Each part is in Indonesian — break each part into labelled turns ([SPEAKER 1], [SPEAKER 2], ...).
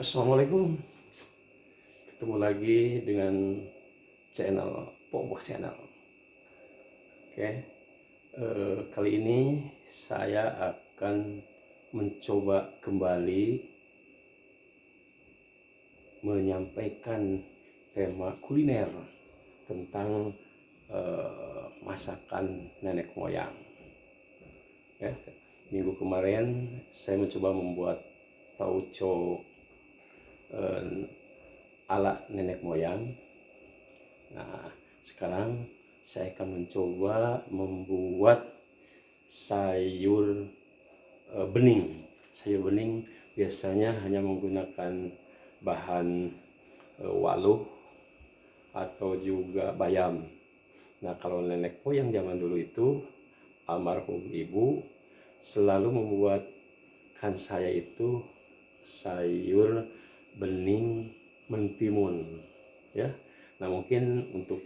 [SPEAKER 1] Assalamualaikum, ketemu lagi dengan channel Poboh Channel. Oke, kali ini saya akan mencoba kembali menyampaikan tema kuliner tentang masakan nenek moyang. Ya, minggu kemarin saya mencoba membuat tauco ala nenek moyang. Nah, sekarang saya akan mencoba membuat sayur bening. Sayur bening biasanya hanya menggunakan bahan waluh atau juga bayam. Nah, kalau nenek moyang zaman dulu itu, almarhum ibu selalu membuatkan saya itu sayur bening mentimun, ya. Nah, mungkin untuk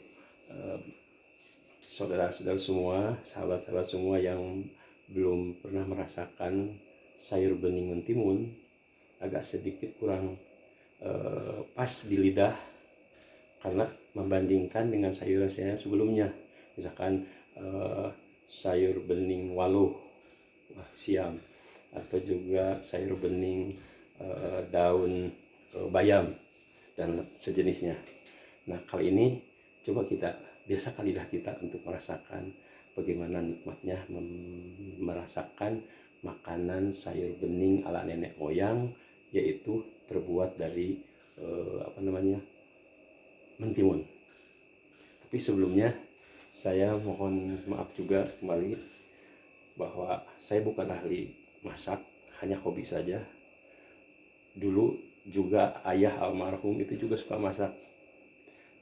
[SPEAKER 1] saudara-saudara semua, sahabat-sahabat semua yang belum pernah merasakan sayur bening mentimun, agak sedikit kurang pas di lidah karena membandingkan dengan sayuran saya sebelumnya, misalkan sayur bening waluh, siam, atau juga sayur bening daun bayam dan sejenisnya. Nah, kali ini coba kita biasakan lidah kita untuk merasakan bagaimana nikmatnya merasakan makanan sayur bening ala nenek moyang, yaitu terbuat dari mentimun. Tapi sebelumnya saya mohon maaf juga kembali bahwa saya bukan ahli masak, hanya hobi saja. Dulu juga ayah almarhum itu juga suka masak.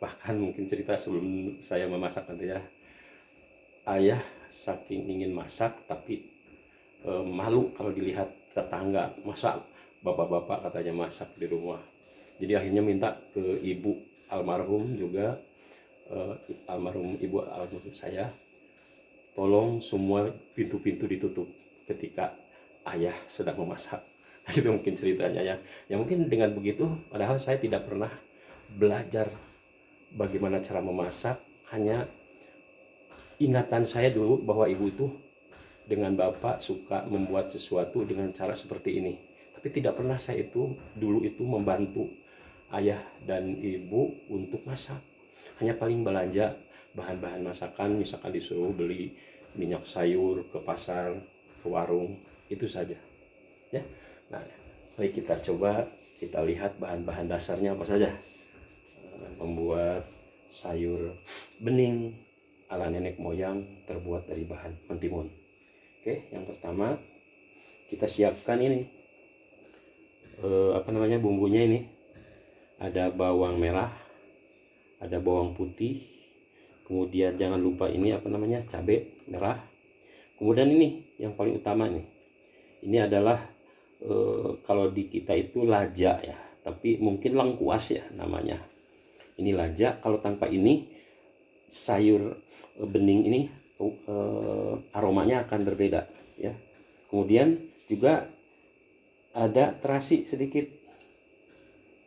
[SPEAKER 1] Bahkan mungkin cerita sebelum saya memasak nanti ya, ayah saking ingin masak tapi malu kalau dilihat tetangga, masa bapak-bapak katanya masak di rumah. Jadi akhirnya minta ke ibu almarhum juga, almarhum ibu almarhum saya, tolong semua pintu-pintu ditutup ketika ayah sedang memasak. Nah, itu mungkin ceritanya ya. Ya mungkin dengan begitu, padahal saya tidak pernah belajar bagaimana cara memasak, hanya ingatan saya dulu bahwa ibu itu dengan bapak suka membuat sesuatu dengan cara seperti ini. Tapi tidak pernah saya itu dulu itu membantu ayah dan ibu untuk masak. Hanya paling belanja bahan-bahan masakan, misalkan disuruh beli minyak sayur ke pasar, ke warung, itu saja. Ya. Nah, mari kita coba kita lihat bahan-bahan dasarnya apa saja. Membuat sayur bening ala nenek moyang terbuat dari bahan mentimun. Oke, yang pertama kita siapkan ini bumbunya ini. Ada bawang merah, ada bawang putih, kemudian jangan lupa ini cabai merah. Kemudian ini yang paling utama nih, ini adalah kalau di kita itu laja ya, tapi mungkin lengkuas ya namanya. Ini laja. Kalau tanpa ini sayur bening ini aromanya akan berbeda ya. Kemudian juga ada terasi sedikit.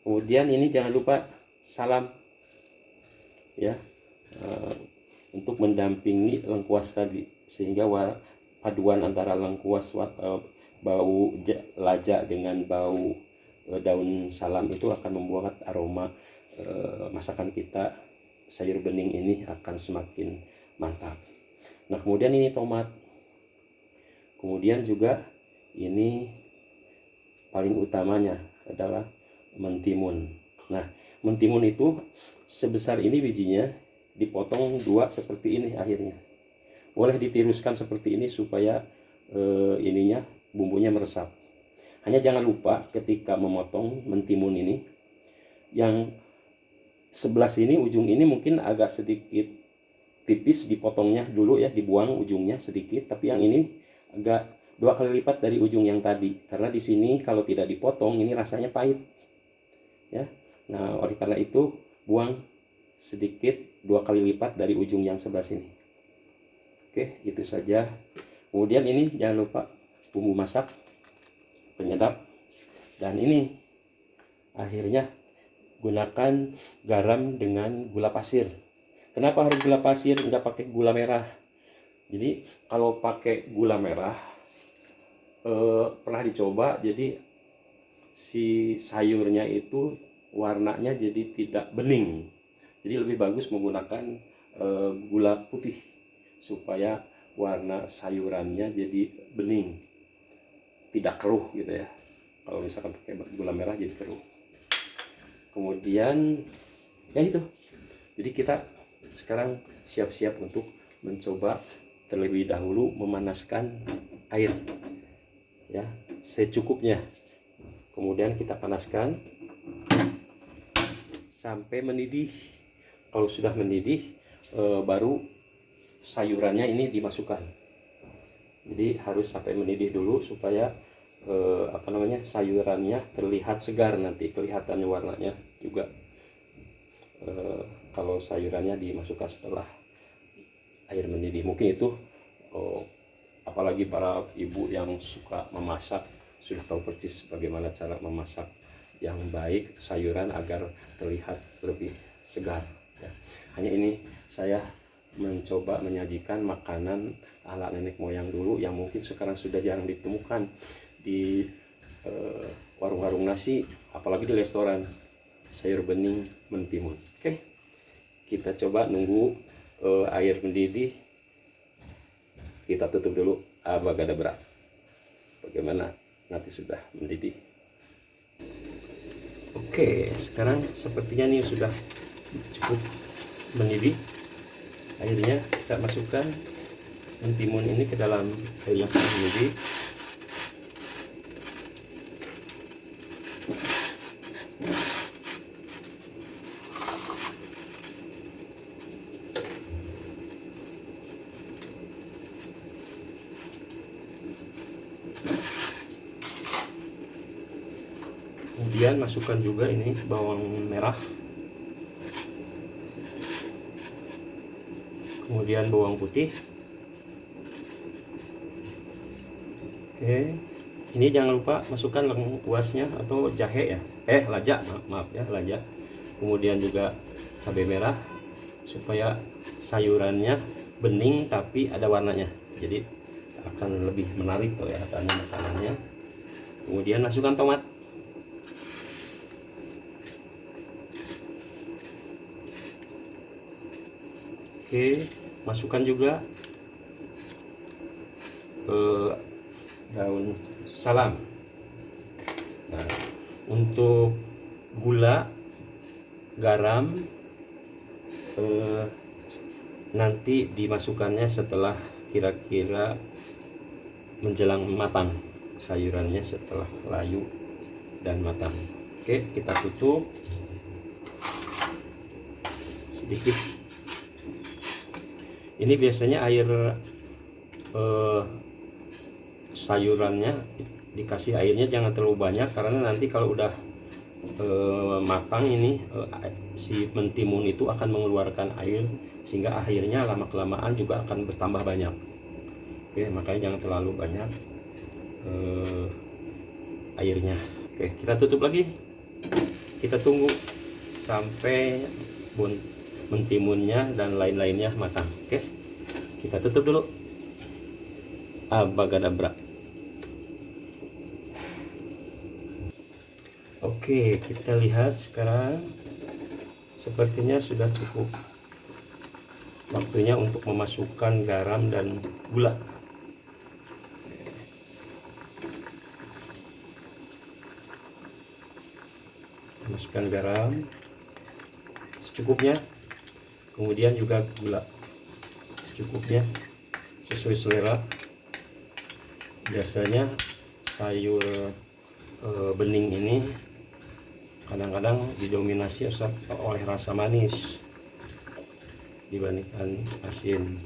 [SPEAKER 1] Kemudian ini jangan lupa salam ya, untuk mendampingi lengkuas tadi, sehingga paduan antara lengkuas bau laja dengan bau daun salam itu akan membuat aroma masakan kita sayur bening ini akan semakin mantap. Nah, kemudian ini tomat, kemudian juga ini paling utamanya adalah mentimun. Nah, mentimun itu sebesar ini bijinya, dipotong dua seperti ini akhirnya. Boleh ditiruskan seperti ini supaya bumbunya meresap. Hanya jangan lupa ketika memotong mentimun ini, yang sebelah sini ujung ini mungkin agak sedikit tipis, dipotongnya dulu ya, dibuang ujungnya sedikit, tapi yang ini agak 2 kali lipat dari ujung yang tadi, karena di sini kalau tidak dipotong ini rasanya pahit ya. Nah, oleh karena itu buang sedikit 2 kali lipat dari ujung yang sebelah sini. Oke, itu saja. Kemudian ini jangan lupa bumbu masak penyedap, dan ini Akhirnya gunakan garam dengan gula pasir. Kenapa harus gula pasir, nggak pakai gula merah? Jadi kalau pakai gula merah pernah dicoba, jadi si sayurnya itu warnanya jadi tidak bening. Jadi lebih bagus menggunakan gula putih supaya warna sayurannya jadi bening, tidak keruh gitu ya. Kalau misalkan pakai gula merah jadi keruh. Kemudian ya itu. Jadi kita sekarang siap-siap untuk mencoba terlebih dahulu memanaskan air ya secukupnya. Kemudian kita panaskan sampai mendidih. Kalau sudah mendidih baru sayurannya ini dimasukkan. Jadi harus sampai mendidih dulu supaya sayurannya terlihat segar, nanti kelihatan warnanya juga kalau sayurannya dimasukkan setelah air mendidih. Mungkin itu apalagi para ibu yang suka memasak sudah tahu persis bagaimana cara memasak yang baik sayuran agar terlihat lebih segar ya. Hanya ini saya mencoba menyajikan makanan ala nenek moyang dulu yang mungkin sekarang sudah jarang ditemukan di warung-warung nasi, apalagi di restoran. Sayur bening mentimun. Oke, kita coba nunggu air mendidih. Kita tutup dulu. Abagadabra. Bagaimana nanti sudah mendidih. Oke, sekarang sepertinya nih sudah cukup mendidih. Akhirnya kita masukkan mentimun ini ke dalam air yang sudah mendidih. Kemudian masukkan juga ini bawang merah, kemudian bawang putih. Oke, ini jangan lupa masukkan lengkuasnya atau jahe ya, lajak, maaf ya, lajak. Kemudian juga cabai merah supaya sayurannya bening tapi ada warnanya, jadi akan lebih menarik kelihatannya makanannya. Kemudian masukkan tomat. Oke, masukkan juga daun salam. Nah, untuk gula, garam nanti dimasukkannya setelah kira-kira menjelang matang sayurannya, setelah layu dan matang. Oke, kita tutup sedikit. Ini biasanya air sayurannya dikasih airnya jangan terlalu banyak, karena nanti kalau udah matang ini si mentimun itu akan mengeluarkan air, sehingga akhirnya lama-kelamaan juga akan bertambah banyak. Oke, makanya jangan terlalu banyak airnya. Oke, kita tutup lagi. Kita tunggu sampai mentimunnya dan lain-lainnya matang. Oke, kita tutup dulu. Abagadabra. Oke, kita lihat sekarang sepertinya sudah cukup waktunya untuk memasukkan garam dan gula. Masukkan garam secukupnya, kemudian juga gula secukupnya sesuai selera. Biasanya sayur bening ini kadang-kadang didominasi oleh rasa manis dibandingkan asin.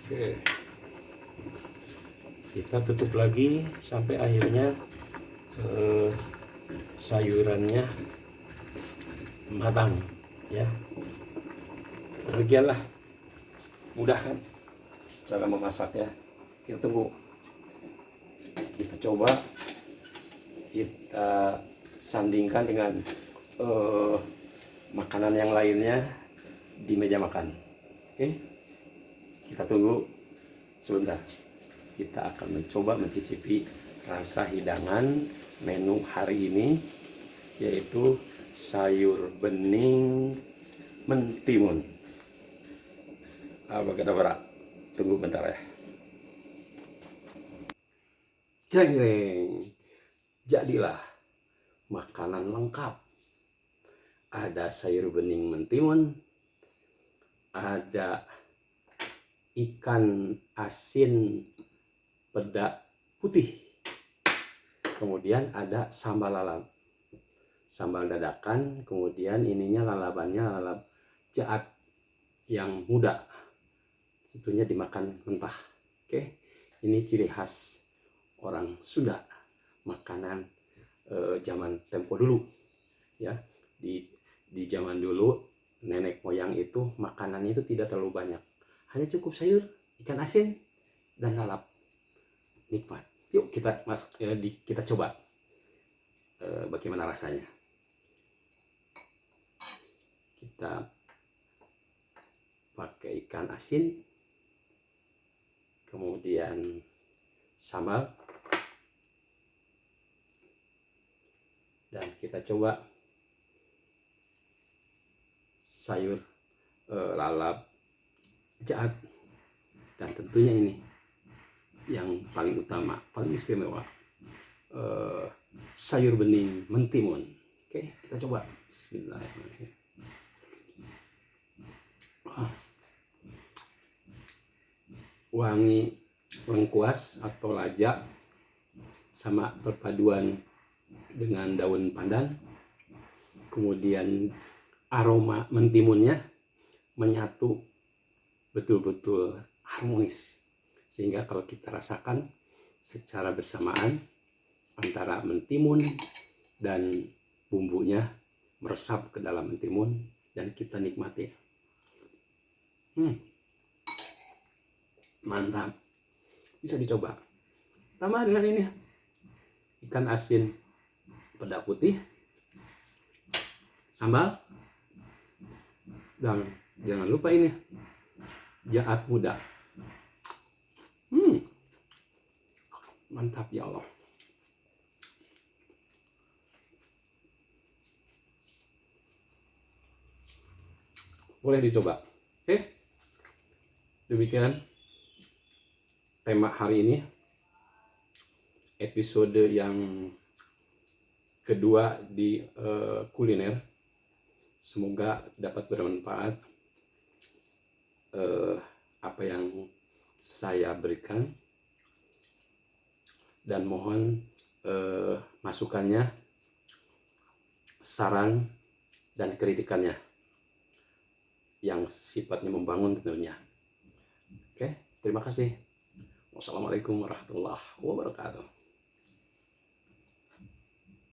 [SPEAKER 1] Oke, kita tutup lagi sampai akhirnya sayurannya matang ya. Demikianlah, mudah kan cara memasaknya. Kita tunggu kita coba kita sandingkan dengan makanan yang lainnya di meja makan. Oke, kita tunggu sebentar. Kita akan mencoba mencicipi rasa hidangan menu hari ini, yaitu sayur bening mentimun. Apa kata Bara? Tunggu bentar ya. Jeng, jadilah makanan lengkap. Ada sayur bening mentimun, ada ikan asin peda putih, kemudian ada sambal lalap, sambal dadakan, kemudian ininya lalapannya lalap jaat yang muda, tentunya dimakan mentah. Oke, ini ciri khas orang Sunda, makanan zaman tempo dulu ya. Di zaman dulu nenek moyang itu makanan itu tidak terlalu banyak, hanya cukup sayur, ikan asin, dan lalap. Nikmat. Yuk kita coba bagaimana rasanya. Kita pakai ikan asin, kemudian sambal, dan kita coba sayur lalap jaat, dan tentunya ini yang paling utama, paling istimewa, sayur bening mentimun. Oke, kita coba. Bismillahirrahmanirrahim. Wangi lengkuas atau lajak sama perpaduan dengan daun pandan, kemudian aroma mentimunnya menyatu betul-betul harmonis, sehingga kalau kita rasakan secara bersamaan antara mentimun dan bumbunya meresap ke dalam mentimun dan kita nikmati. Mantap, bisa dicoba. Tambah dengan ini ikan asin peda putih, sambal, dan jangan lupa ini jaat muda. Mantap ya Allah. Boleh dicoba. Oke, demikian tema hari ini, episode yang kedua di kuliner. Semoga dapat bermanfaat apa yang saya berikan, dan mohon masukannya, saran dan kritikannya yang sifatnya membangun tentunya. Oke, terima kasih. Wassalamualaikum warahmatullahi wabarakatuh.